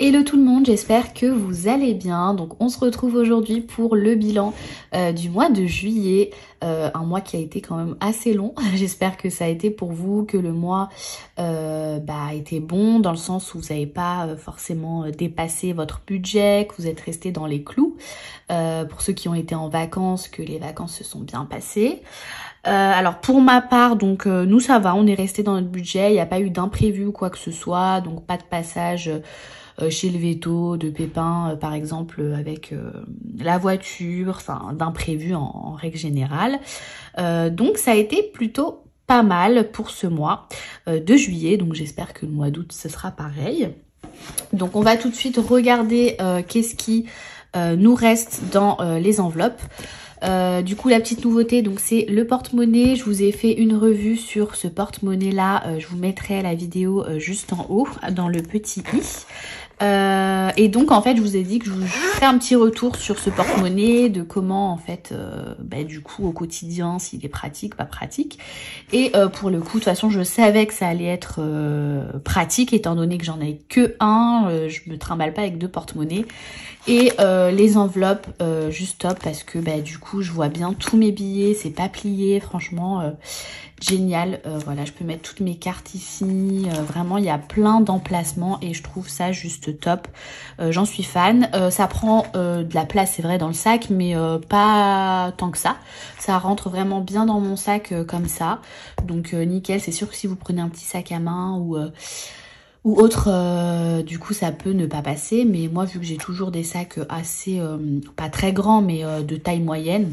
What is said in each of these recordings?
Hello tout le monde, j'espère que vous allez bien. Donc on se retrouve aujourd'hui pour le bilan du mois de juillet, un mois qui a été quand même assez long. J'espère que ça a été pour vous, que le mois a été bon dans le sens où vous n'avez pas forcément dépassé votre budget, que vous êtes resté dans les clous. Pour ceux qui ont été en vacances, que les vacances se sont bien passées. Alors pour ma part, donc nous ça va, on est resté dans notre budget, il n'y a pas eu d'imprévu ou quoi que ce soit, donc pas de passage chez le veto, de pépins par exemple avec la voiture, enfin d'imprévu en règle générale. Donc ça a été plutôt pas mal pour ce mois de juillet, donc j'espère que le mois d'août ce sera pareil. Donc on va tout de suite regarder qu'est-ce qui nous reste dans les enveloppes. Du coup la petite nouveauté donc c'est le porte-monnaie. Je vous ai fait une revue sur ce porte-monnaie là, je vous mettrai la vidéo juste en haut dans le petit i. Et donc en fait je vous ai dit que je vous ferai un petit retour sur ce porte-monnaie, de comment en fait du coup au quotidien s'il est pratique, pas pratique. Et pour le coup de toute façon je savais que ça allait être pratique étant donné que j'en ai que un, je me trimballe pas avec deux porte-monnaies. Et les enveloppes juste top parce que du coup je vois bien tous mes billets, c'est pas plié, franchement génial. Voilà, je peux mettre toutes mes cartes ici, vraiment il y a plein d'emplacements et je trouve ça juste top. J'en suis fan. Ça prend de la place c'est vrai dans le sac, mais pas tant que ça. Ça rentre vraiment bien dans mon sac comme ça, donc nickel. C'est sûr que si vous prenez un petit sac à main ou autre, du coup ça peut ne pas passer, mais moi vu que j'ai toujours des sacs assez, pas très grands, mais de taille moyenne,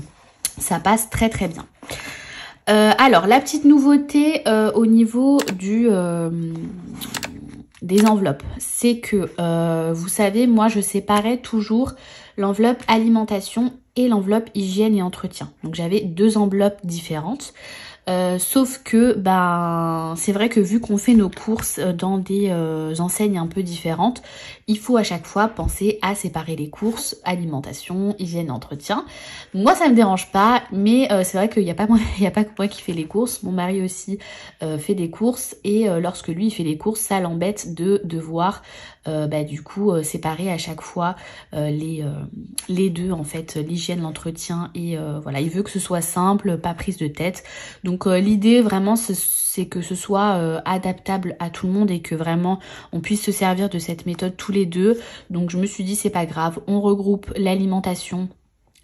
ça passe très très bien. Alors la petite nouveauté au niveau des enveloppes, c'est que vous savez, moi je séparais toujours l'enveloppe alimentation et l'enveloppe hygiène et entretien. Donc j'avais deux enveloppes différentes. Sauf que c'est vrai que vu qu'on fait nos courses dans des enseignes un peu différentes, il faut à chaque fois penser à séparer les courses, alimentation, hygiène, entretien. Moi ça me dérange pas, mais c'est vrai qu'il n'y a pas que moi qui fais les courses, mon mari aussi fait des courses, et lorsque lui il fait les courses, ça l'embête de devoir du coup séparer à chaque fois les deux en fait, l'hygiène, l'entretien, et voilà, il veut que ce soit simple, pas prise de tête. Donc l'idée vraiment c'est que ce soit adaptable à tout le monde et que vraiment on puisse se servir de cette méthode tous les deux. Donc je me suis dit c'est pas grave, on regroupe l'alimentation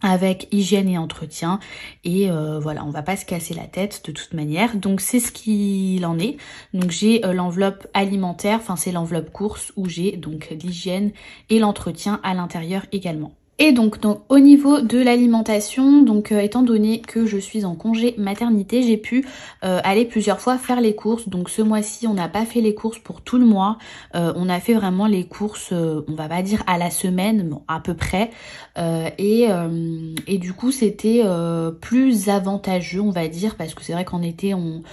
avec hygiène et entretien, et voilà, on va pas se casser la tête de toute manière. Donc c'est ce qu'il en est. Donc j'ai l'enveloppe alimentaire, enfin c'est l'enveloppe course où j'ai donc l'hygiène et l'entretien à l'intérieur également. Et donc au niveau de l'alimentation, donc étant donné que je suis en congé maternité, j'ai pu aller plusieurs fois faire les courses. Donc ce mois-ci, on n'a pas fait les courses pour tout le mois. On a fait vraiment les courses, on va pas dire à la semaine, bon, à peu près. Et du coup, c'était plus avantageux, on va dire, parce que c'est vrai qu'en été, on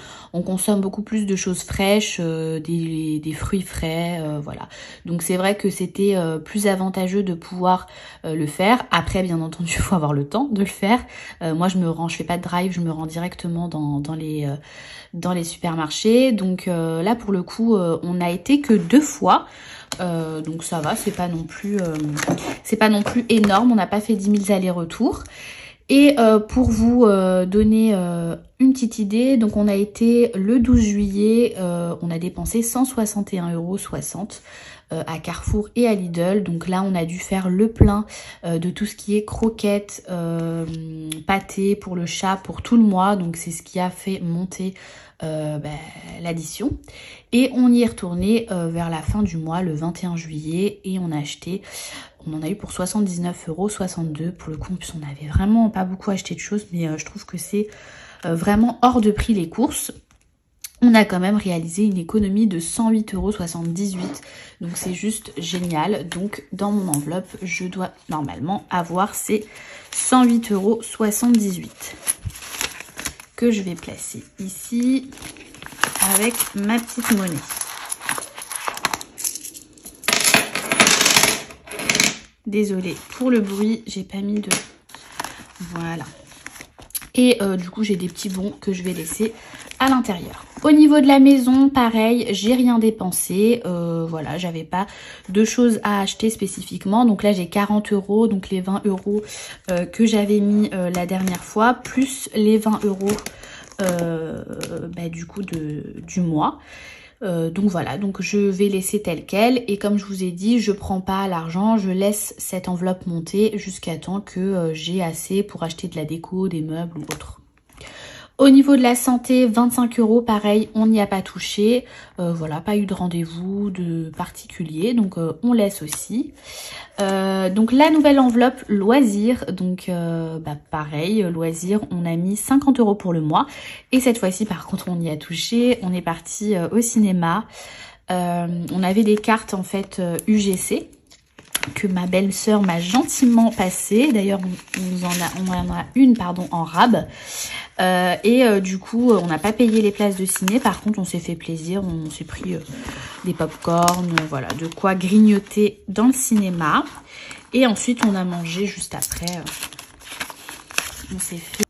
consomme beaucoup plus de choses fraîches, des fruits frais, voilà. Donc c'est vrai que c'était plus avantageux de pouvoir le faire. Après bien entendu il faut avoir le temps de le faire. Moi je fais pas de drive, je me rends directement dans les supermarchés. Donc là pour le coup on n'a été que 2 fois. Donc ça va, c'est pas non plus énorme, on n'a pas fait 10 000 allers-retours. Et pour vous donner une petite idée, donc on a été le 12 juillet, on a dépensé 161,60 € à Carrefour et à Lidl. Donc là on a dû faire le plein de tout ce qui est croquettes, pâté pour le chat pour tout le mois. Donc c'est ce qui a fait monter l'addition. Et on y est retourné vers la fin du mois, le 21 juillet, et on en a eu pour 79,62 €. Pour le coup, en plus, on n'avait vraiment pas beaucoup acheté de choses, mais je trouve que c'est vraiment hors de prix les courses. On a quand même réalisé une économie de 108,78 €. Donc c'est juste génial. Donc dans mon enveloppe, je dois normalement avoir ces 108,78 € que je vais placer ici avec ma petite monnaie. Désolée pour le bruit, j'ai pas mis de... Voilà. Et du coup j'ai des petits bons que je vais laisser à l'intérieur. Au niveau de la maison, pareil, j'ai rien dépensé. Voilà, j'avais pas de choses à acheter spécifiquement. Donc là, j'ai 40 €, donc les 20 € que j'avais mis la dernière fois, plus les 20 € du coup du mois. Donc voilà, donc je vais laisser tel quel et comme je vous ai dit, je prends pas l'argent, je laisse cette enveloppe monter jusqu'à temps que j'ai assez pour acheter de la déco, des meubles ou autre. Au niveau de la santé, 25 €, pareil, on n'y a pas touché. Voilà, pas eu de rendez-vous de particulier, donc on laisse aussi. Donc la nouvelle enveloppe loisirs, donc pareil, loisirs, on a mis 50 € pour le mois. Et cette fois-ci, par contre, on y a touché. On est parti au cinéma. On avait des cartes en fait UGC que ma belle-sœur m'a gentiment passé. D'ailleurs, on en a une pardon, en rab. Du coup, on n'a pas payé les places de ciné. Par contre, on s'est fait plaisir. On s'est pris des pop-corn, voilà, de quoi grignoter dans le cinéma. Et ensuite, on a mangé juste après.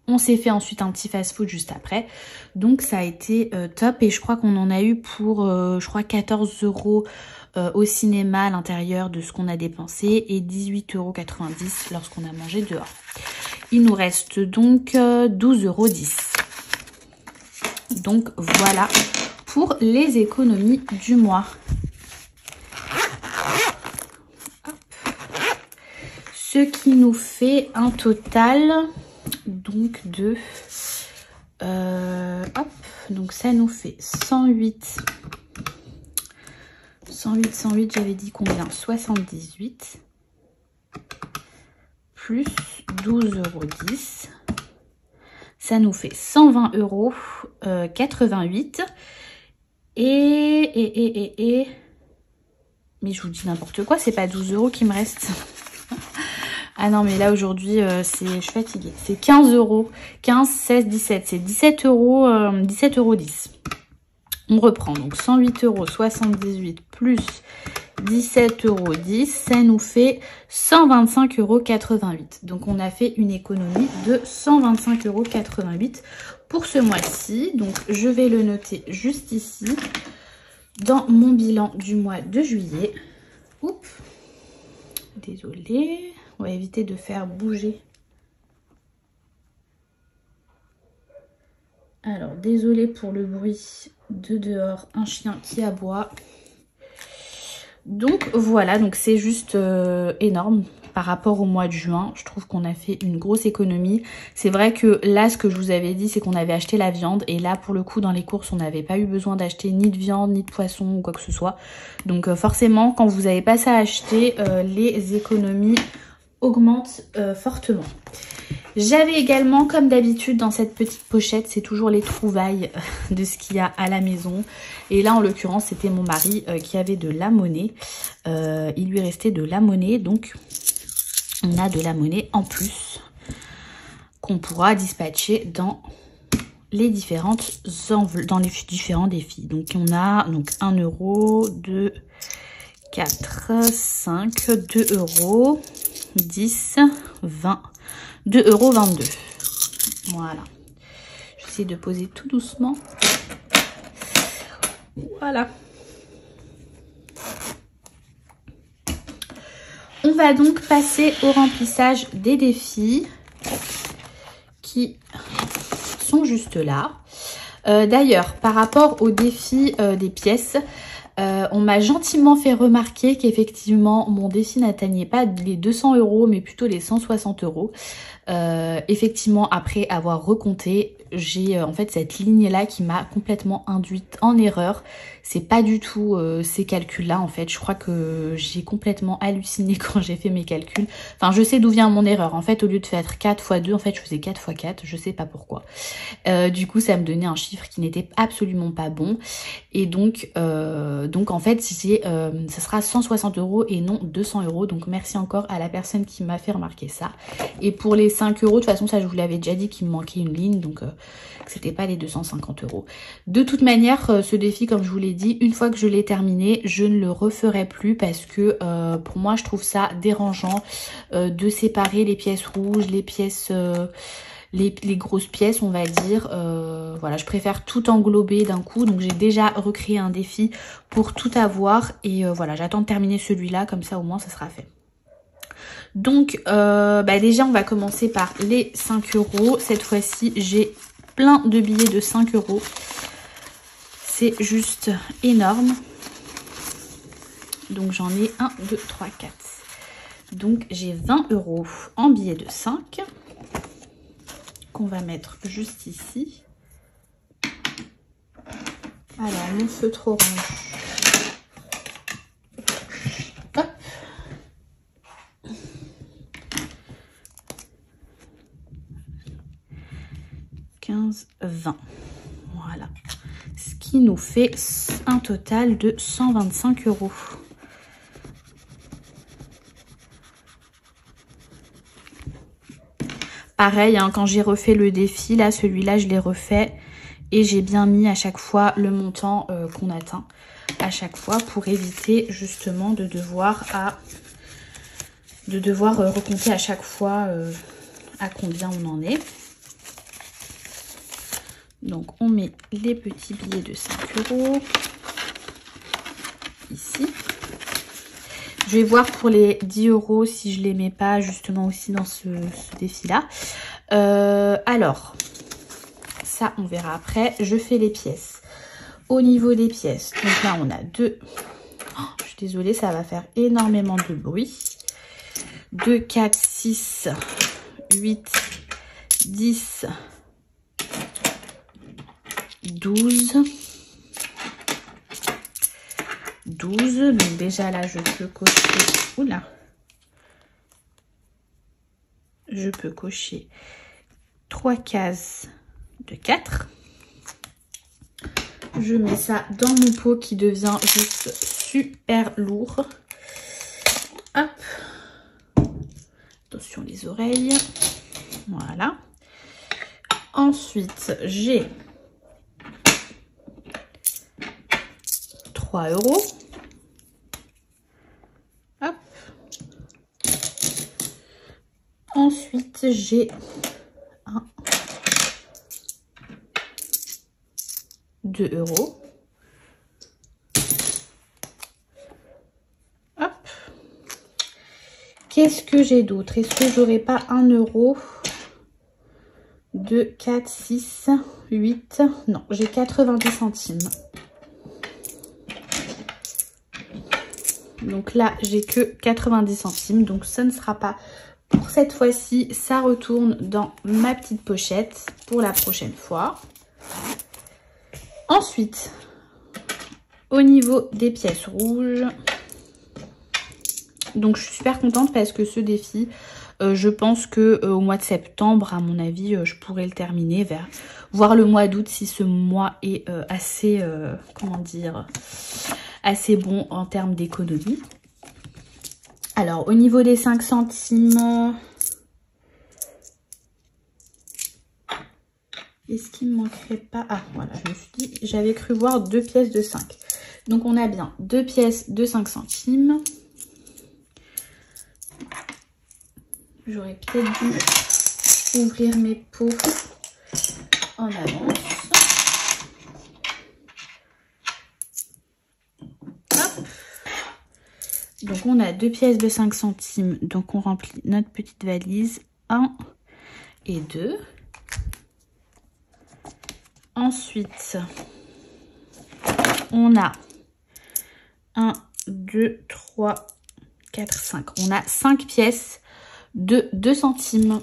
On s'est fait ensuite un petit fast-food juste après. Donc, ça a été top. Et je crois qu'on en a eu pour, 14 € au cinéma à l'intérieur de ce qu'on a dépensé et 18,90 € lorsqu'on a mangé dehors. Il nous reste donc 12,10 €. Donc voilà pour les économies du mois. Ce qui nous fait un total donc de... donc ça nous fait 108, j'avais dit combien? 78 plus 12,10 €. Ça nous fait 120 €, 88. Mais je vous dis n'importe quoi, c'est pas 12 € qui me reste. Ah non, mais là aujourd'hui, je suis fatiguée. C'est 15 €. 15, 16, 17. C'est 17 €, 17,10 €. On reprend donc 108 €, 78 plus 17,10 €, ça nous fait 125,88 €. Donc on a fait une économie de 125,88 € pour ce mois-ci. Donc je vais le noter juste ici dans mon bilan du mois de juillet. Oups, désolée, on va éviter de faire bouger. Alors désolée pour le bruit de dehors, un chien qui aboie. Donc voilà, donc c'est juste énorme par rapport au mois de juin. Je trouve qu'on a fait une grosse économie. C'est vrai que là, ce que je vous avais dit, c'est qu'on avait acheté la viande. Et là, pour le coup, dans les courses, on n'avait pas eu besoin d'acheter ni de viande, ni de poisson ou quoi que ce soit. Donc forcément, quand vous n'avez pas ça à acheter, les économies augmentent fortement. J'avais également, comme d'habitude, dans cette petite pochette, c'est toujours les trouvailles de ce qu'il y a à la maison. Et là, en l'occurrence, c'était mon mari qui avait de la monnaie. Il lui restait de la monnaie, donc on a de la monnaie en plus qu'on pourra dispatcher dans les différentes enveloppes, dans les différents défis. Donc on a donc 1 €, 2, 4, 5, 2 €, 10, 20, 2,22 €. Voilà. J'essaie de poser tout doucement. Voilà. On va donc passer au remplissage des défis qui sont juste là. D'ailleurs, par rapport au défi des pièces, on m'a gentiment fait remarquer qu'effectivement mon défi n'atteignait pas les 200 € mais plutôt les 160 €. Effectivement, après avoir recompté, j'ai en fait cette ligne là qui m'a complètement induite en erreur. C'est pas du tout ces calculs là en fait. Je crois que j'ai complètement halluciné quand j'ai fait mes calculs. Enfin, je sais d'où vient mon erreur. En fait, au lieu de faire 4 x 2, en fait je faisais 4 x 4, je sais pas pourquoi. Du coup, ça me donnait un chiffre qui n'était absolument pas bon. Et donc en fait, ça sera 160 € et non 200 €. Donc merci encore à la personne qui m'a fait remarquer ça. Et pour les 5 €, de toute façon, ça je vous l'avais déjà dit qu'il me manquait une ligne, donc c'était pas les 250 €. De toute manière, ce défi, comme je vous l'ai dit, une fois que je l'ai terminé, je ne le referai plus parce que pour moi, je trouve ça dérangeant de séparer les pièces rouges, les pièces les grosses pièces, on va dire. Voilà, je préfère tout englober d'un coup. Donc j'ai déjà recréé un défi pour tout avoir. Et voilà, j'attends de terminer celui-là, comme ça au moins ça sera fait. Donc déjà on va commencer par les 5 euros. Cette fois-ci j'ai plein de billets de 5 euros. C'est juste énorme. Donc j'en ai 1, 2, 3, 4. Donc j'ai 20 euros en billets de 5 qu'on va mettre juste ici. Alors mon feutre orange. Hop. 15, 20. Voilà. Ce qui nous fait un total de 125 euros. Pareil, hein, quand j'ai refait le défi, là, celui-là, je l'ai refait et j'ai bien mis à chaque fois le montant qu'on atteint à chaque fois pour éviter justement de devoir recompter à chaque fois à combien on en est. Donc, on met les petits billets de 5 euros ici. Je vais voir pour les 10 euros si je les mets pas justement aussi dans ce défi-là. Alors, ça, on verra après. Je fais les pièces. Au niveau des pièces, donc là, on a 2. Oh, je suis désolée, ça va faire énormément de bruit. 2, 4, 6, 8, 10, 12. 12. Donc déjà là, je peux cocher. Oula. Je peux cocher 3 cases de 4. Je mets ça dans mon pot qui devient juste super lourd. Hop. Attention les oreilles. Voilà. Ensuite, j'ai 3 euros. Hop. Ensuite, j'ai 2 euros. Hop. Qu'est-ce que j'ai d'autre? Est-ce que j'aurais pas 1 euro? 2, 4, 6, 8. Non, j'ai 90 centimes. Donc là, j'ai que 90 centimes. Donc ça ne sera pas pour cette fois-ci. Ça retourne dans ma petite pochette pour la prochaine fois. Ensuite, au niveau des pièces rouges, donc je suis super contente parce que ce défi, je pense que au mois de septembre, à mon avis, je pourrais le terminer voir le mois d'août si ce mois est assez, comment dire, assez bon en termes d'économie. Alors, au niveau des 5 centimes, est-ce qu'il ne manquerait pas? Ah, voilà, je me suis dit, j'avais cru voir 2 pièces de 5. Donc, on a bien 2 pièces de 5 centimes. J'aurais peut-être dû ouvrir mes pots en avance. Hop. Donc, on a 2 pièces de 5 centimes. Donc, on remplit notre petite valise. 1 et 2. Ensuite, on a 1, 2, 3, 4, 5. On a 5 pièces de 2 centimes.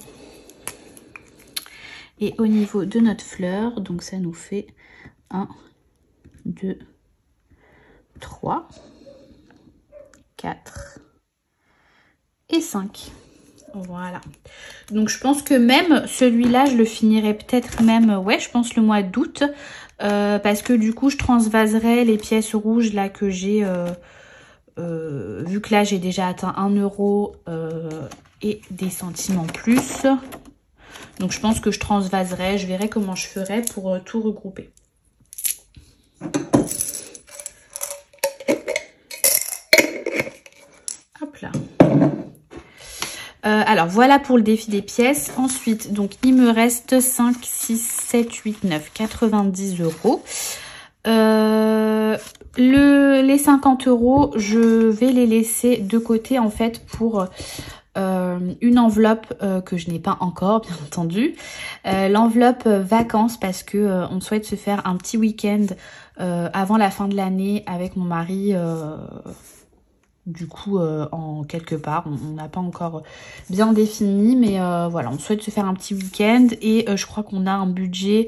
Et au niveau de notre fleur, donc ça nous fait 1, 2, 3, 4 et 5. Voilà. Donc je pense que même celui-là, je le finirai peut-être même, ouais, je pense le mois d'août. Parce que du coup, je transvaserai les pièces rouges là que j'ai, vu que là, j'ai déjà atteint 1 euro et des centimes en plus. Donc je pense que je transvaserai, je verrai comment je ferai pour tout regrouper. Hop là. Alors voilà pour le défi des pièces. Ensuite, donc il me reste 5, 6, 7, 8, 9, 90 euros. Les 50 euros, je vais les laisser de côté en fait pour une enveloppe que je n'ai pas encore, bien entendu. L'enveloppe vacances parce que on souhaite se faire un petit week-end avant la fin de l'année avec mon mari. Du coup, en quelque part, on n'a pas encore bien défini, mais voilà, on souhaite se faire un petit week-end et je crois qu'on a un budget,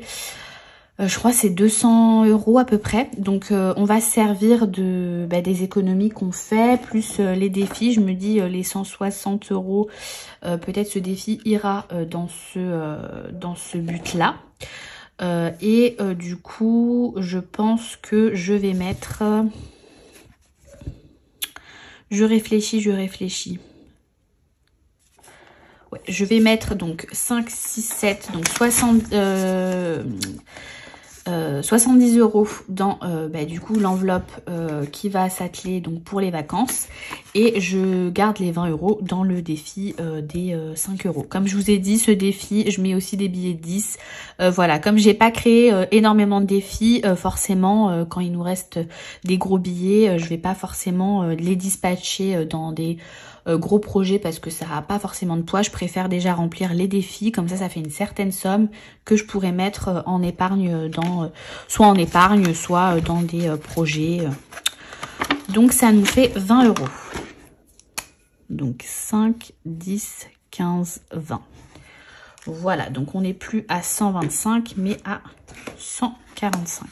je crois c'est 200 euros à peu près. Donc, on va se servir de des économies qu'on fait, plus les défis. Je me dis, les 160 euros, peut-être ce défi ira dans ce but-là. Du coup, je pense que je vais mettre... Je réfléchis. Ouais, je vais mettre donc 5, 6, 7, donc 70 euros dans du coup l'enveloppe qui va s'atteler donc pour les vacances. Et je garde les 20 euros dans le défi des 5 euros. Comme je vous ai dit, ce défi, je mets aussi des billets de 10. Voilà, comme j'ai pas créé énormément de défis, forcément, quand il nous reste des gros billets, je vais pas forcément les dispatcher dans des gros projets parce que ça n'a pas forcément de poids. Je préfère déjà remplir les défis, comme ça fait une certaine somme que je pourrais mettre en épargne soit en épargne, soit dans des projets. Donc ça nous fait 20 euros. Donc 5, 10, 15, 20. Voilà, donc on n'est plus à 125 mais à 145.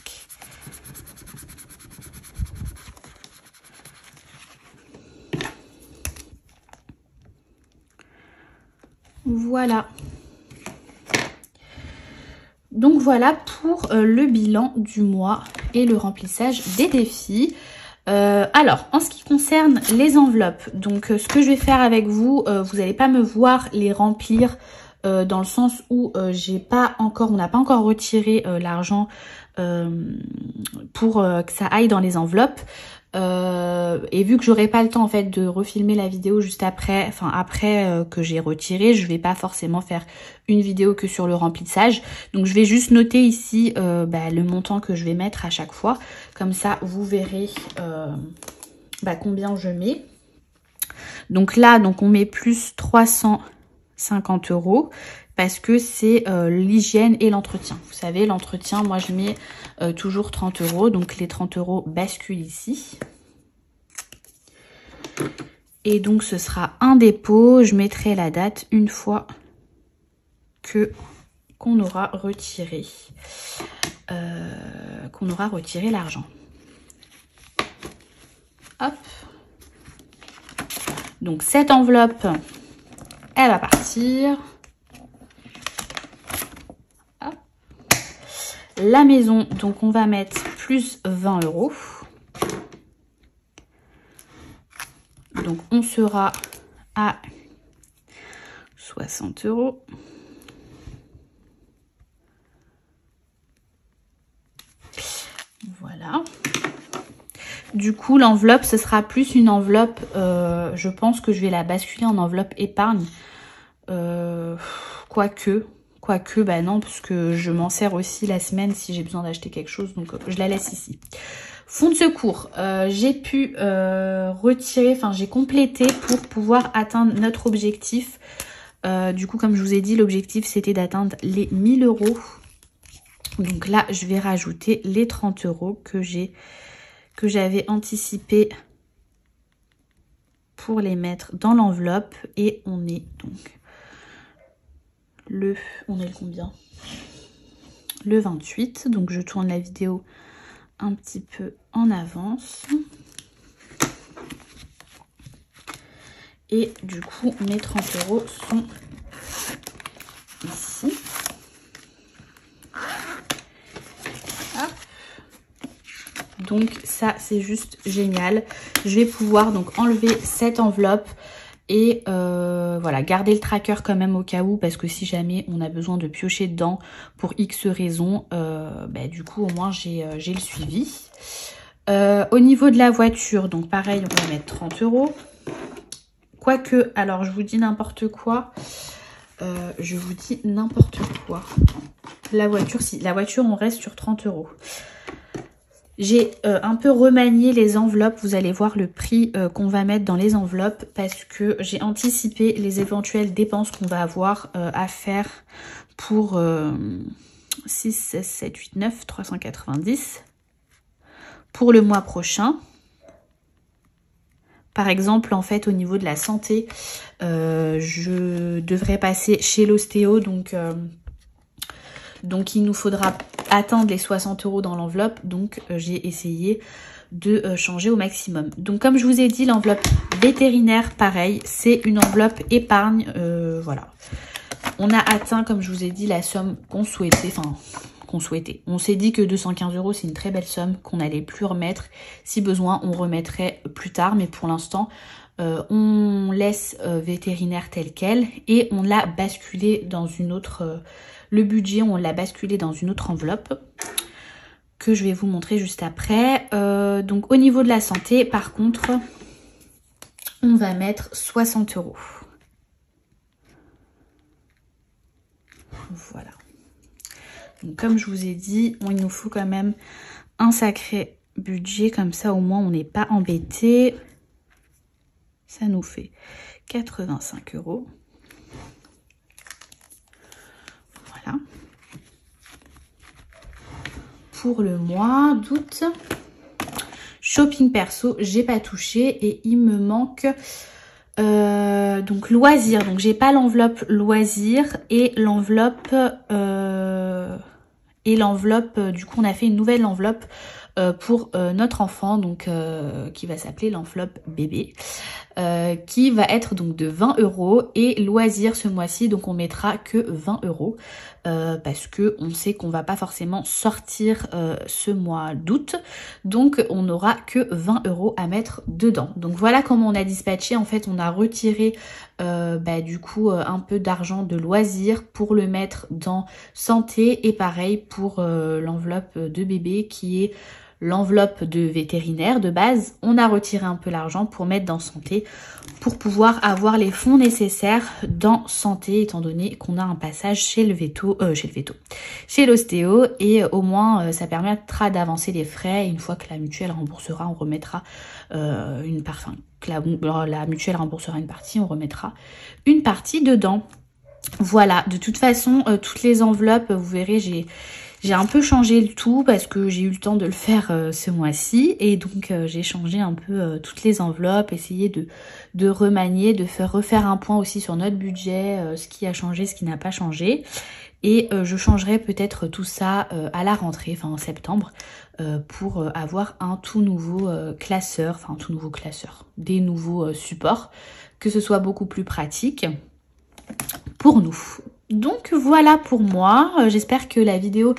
Voilà. Donc voilà pour le bilan du mois et le remplissage des défis. Alors, en ce qui concerne les enveloppes, donc ce que je vais faire avec vous, vous n'allez pas me voir les remplir dans le sens où on n'a pas encore retiré l'argent pour que ça aille dans les enveloppes. Et vu que j'aurai pas le temps en fait de refilmer la vidéo juste après, que j'ai retiré, je vais pas forcément faire une vidéo que sur le remplissage. Donc je vais juste noter ici le montant que je vais mettre à chaque fois. Comme ça vous verrez combien je mets. Donc là, on met plus 350 euros parce que c'est l'hygiène et l'entretien. Vous savez, l'entretien, moi je mets toujours 30 euros. Donc les 30 euros basculent ici. Et donc ce sera un dépôt. Je mettrai la date une fois qu'on aura retiré l'argent. Hop. Donc cette enveloppe, elle va partir. Hop. La maison, donc on va mettre plus 20 euros. Donc on sera à 60 euros. Voilà. Du coup, l'enveloppe, ce sera plus une enveloppe, je pense que je vais la basculer en enveloppe épargne. Quoique, non, parce que je m'en sers aussi la semaine si j'ai besoin d'acheter quelque chose, donc je la laisse ici. Fonds de secours, j'ai pu retirer, j'ai complété pour pouvoir atteindre notre objectif. Du coup, comme je vous ai dit, l'objectif c'était d'atteindre les 1000 euros. Donc là, je vais rajouter les 30 euros que j'avais anticipé pour les mettre dans l'enveloppe. Et on est donc le combien? Le 28. Donc je tourne la vidéo un petit peu en avance. Et du coup, mes 30 euros sont ici. Donc ça, c'est juste génial. Je vais pouvoir donc enlever cette enveloppe et voilà, garder le tracker quand même au cas où, parce que si jamais on a besoin de piocher dedans pour X raisons, du coup au moins j'ai le suivi. Au niveau de la voiture, donc pareil, on va mettre 30 euros. Quoique, alors je vous dis n'importe quoi. Je vous dis n'importe quoi. La voiture, si. La voiture, on reste sur 30 €. J'ai un peu remanié les enveloppes. Vous allez voir le prix qu'on va mettre dans les enveloppes parce que j'ai anticipé les éventuelles dépenses qu'on va avoir à faire pour 6, 16, 7, 8, 9, 390 pour le mois prochain. Par exemple, en fait, au niveau de la santé, je devrais passer chez l'ostéo, donc il nous faudra atteindre les 60 € dans l'enveloppe. Donc, j'ai essayé de changer au maximum. Donc, comme je vous ai dit, l'enveloppe vétérinaire, pareil, c'est une enveloppe épargne. Voilà. On a atteint, comme je vous ai dit, la somme qu'on souhaitait. Enfin, qu'on souhaitait. On s'est dit que 215 €, c'est une très belle somme qu'on n'allait plus remettre. Si besoin, on remettrait plus tard. Mais pour l'instant, on laisse vétérinaire tel quel. Et on l'a basculé dans une autre... le budget, on l'a basculé dans une autre enveloppe que je vais vous montrer juste après. Donc, au niveau de la santé, par contre, on va mettre 60 €. Voilà. Donc, comme je vous ai dit, il nous faut quand même un sacré budget. Comme ça, au moins, on n'est pas embêté. Ça nous fait 85 €. Voilà. Pour le mois d'août, shopping perso, j'ai pas touché et il me manque donc loisirs. Donc j'ai pas l'enveloppe loisirs et l'enveloppe du coup on a fait une nouvelle enveloppe pour notre enfant, donc qui va s'appeler l'enveloppe bébé, qui va être donc de 20 € et loisirs ce mois-ci, donc on mettra que 20 € parce que on sait qu'on va pas forcément sortir ce mois d'août, donc on n'aura que 20 € à mettre dedans. Donc voilà comment on a dispatché. En fait, on a retiré du coup un peu d'argent de loisirs pour le mettre dans santé, et pareil pour l'enveloppe de bébé qui est l'enveloppe de vétérinaire de base. On a retiré un peu l'argent pour mettre dans santé, pour pouvoir avoir les fonds nécessaires dans santé, étant donné qu'on a un passage chez chez l'ostéo, et au moins ça permettra d'avancer les frais. Et une fois que la mutuelle remboursera, on remettra une partie. La mutuelle remboursera une partie, on remettra une partie dedans. Voilà, de toute façon, toutes les enveloppes, vous verrez, j'ai un peu changé le tout parce que j'ai eu le temps de le faire ce mois-ci, et donc j'ai changé un peu toutes les enveloppes, essayé de remanier, de refaire un point aussi sur notre budget, ce qui a changé, ce qui n'a pas changé. Et je changerai peut-être tout ça à la rentrée, enfin en septembre, pour avoir un tout nouveau classeur, des nouveaux supports, que ce soit beaucoup plus pratique pour nous. Donc voilà pour moi, j'espère que la vidéo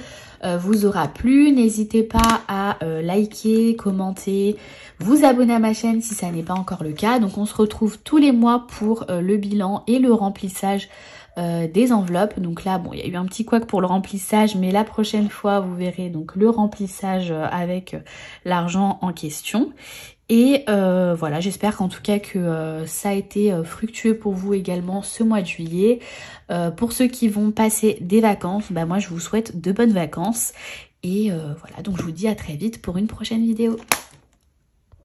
vous aura plu. N'hésitez pas à liker, commenter, vous abonner à ma chaîne si ça n'est pas encore le cas. Donc on se retrouve tous les mois pour le bilan et le remplissage des enveloppes. Donc là, bon, il y a eu un petit couac pour le remplissage, mais la prochaine fois, vous verrez donc le remplissage avec l'argent en question. Et voilà, j'espère qu'en tout cas que ça a été fructueux pour vous également ce mois de juillet. Pour ceux qui vont passer des vacances, moi je vous souhaite de bonnes vacances. Et voilà, donc je vous dis à très vite pour une prochaine vidéo.